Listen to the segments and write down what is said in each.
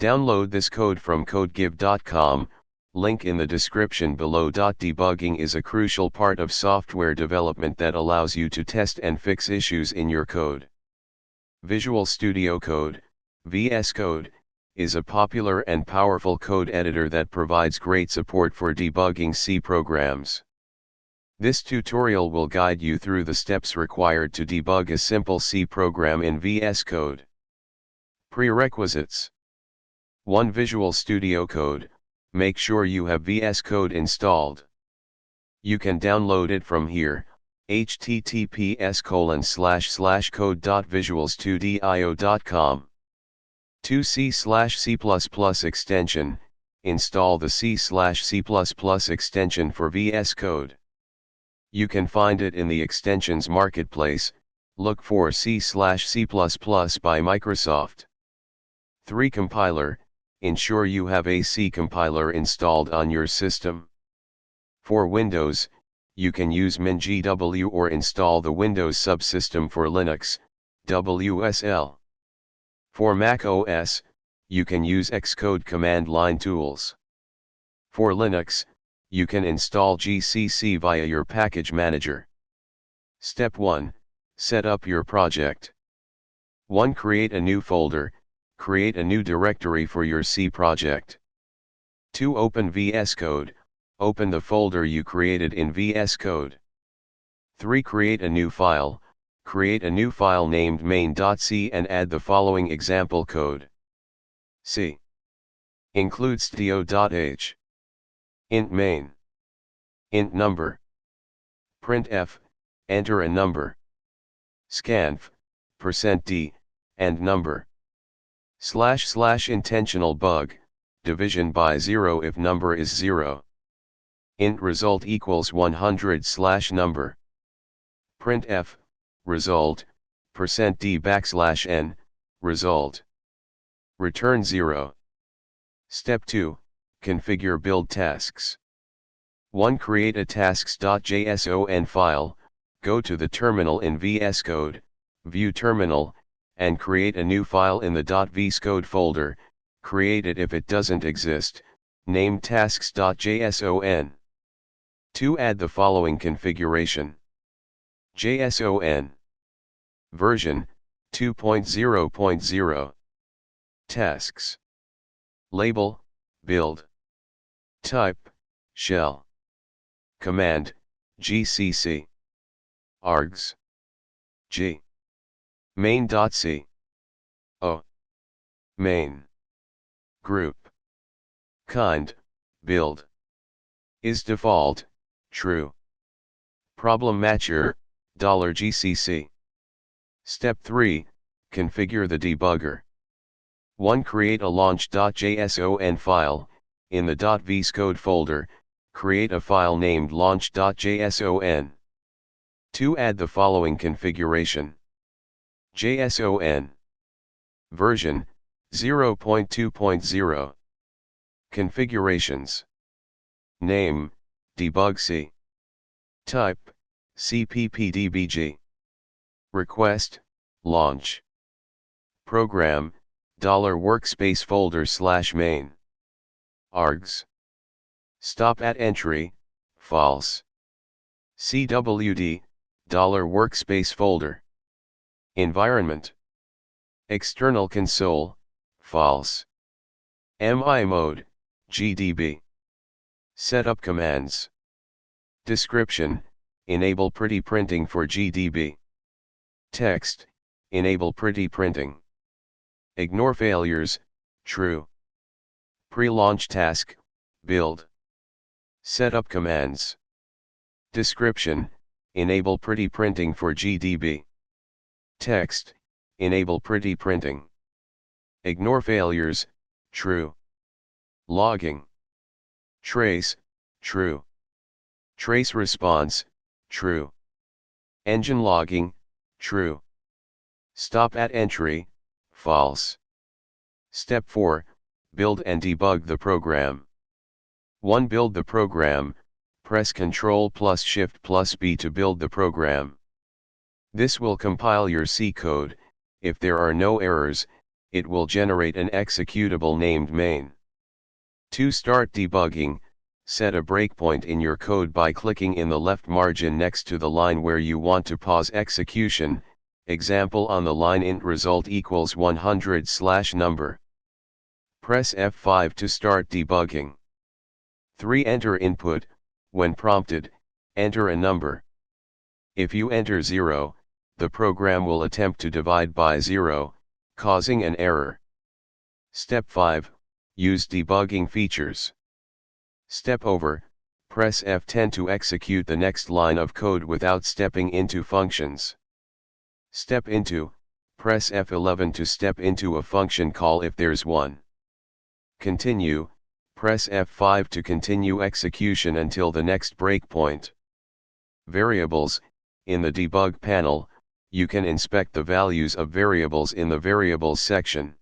Download this code from codegive.com, link in the description below. Debugging is a crucial part of software development that allows you to test and fix issues in your code. Visual Studio Code, VSCode, is a popular and powerful code editor that provides great support for debugging C programs. This tutorial will guide you through the steps required to debug a simple C program in VSCode. Prerequisites: 1. Visual Studio Code. Make sure you have VSCode installed. You can download it from here, https://code.visualstudio.com. 2. C/C++ extension. Install the C/C++ extension for VSCode. You can find it in the extensions marketplace. Look for C/C++ by Microsoft. 3. Compiler. Ensure you have a C compiler installed on your system. For Windows, you can use mingw or install the Windows subsystem for Linux, WSL. For macOS, you can use xcode command line tools. For Linux, you can install GCC via your package manager. Step 1. Set up your project. 1. Create a new folder. Create a new directory for your C project. 2. Open VSCode. Open the folder you created in VSCode. 3. Create a new file. Create a new file named main.c and add the following example code. C. Include sto.h. Int main. Int number. Printf, enter a number. Scanf, %d, and number. / intentional bug, division by 0 if number is 0. Int result equals 100 / number. Printf, result, %d \n, result. Return 0. Step 2, configure build tasks. 1. Create a tasks.json file. Go to the terminal in VSCode, view terminal, and create a new file in the .vscode folder. Create it if it doesn't exist, name tasks.json. 2. Add the following configuration. JSON. Version, 2.0.0. Tasks. Label, build. Type, shell. Command, GCC. Args. G. Main.c. O. Main. Group. Kind, build. Is default, true. Problem matcher, $GCC. Step 3, configure the debugger. 1. Create a launch.json file. In the .vscode folder, create a file named launch.json. 2. Add the following configuration. JSON. Version, 0.2.0. Configurations. Name, debug C. Type, CPPDBG. Request, launch. Program, $workspace folder /main. Args. Stop at entry, false. CWD, $workspace folder. Environment. External console, false. MI mode, GDB. Setup commands. Description, enable pretty printing for GDB. Text, enable pretty printing. Ignore failures, true. Pre-launch task, build. Setup commands. Description, enable pretty printing for GDB. Text, enable pretty printing. Ignore failures, true. Logging. Trace, true. Trace response, true. Engine logging, true. Stop at entry, false. Step 4, build and debug the program. 1. Build the program. Press Ctrl+Shift+B to build the program. This will compile your C code. If there are no errors, it will generate an executable named main. To start debugging, set a breakpoint in your code by clicking in the left margin next to the line where you want to pause execution, example on the line int result equals 100/number. Press F5 to start debugging. 3. Enter input. When prompted, enter a number. If you enter 0, the program will attempt to divide by 0, causing an error. Step 5. Use debugging features. Step over, press F10 to execute the next line of code without stepping into functions. Step into, press F11 to step into a function call if there's one. Continue, press F5 to continue execution until the next breakpoint. Variables. In the debug panel, you can inspect the values of variables in the variables section.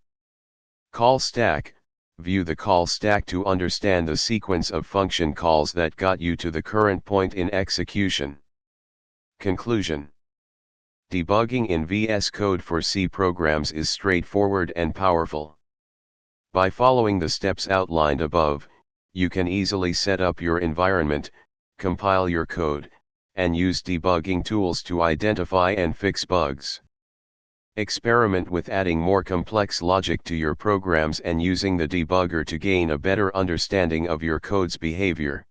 Call stack. View the call stack to understand the sequence of function calls that got you to the current point in execution. Conclusion. Debugging in VS Code for C programs is straightforward and powerful. By following the steps outlined above, you can easily set up your environment, compile your code, and use debugging tools to identify and fix bugs. Experiment with adding more complex logic to your programs and using the debugger to gain a better understanding of your code's behavior.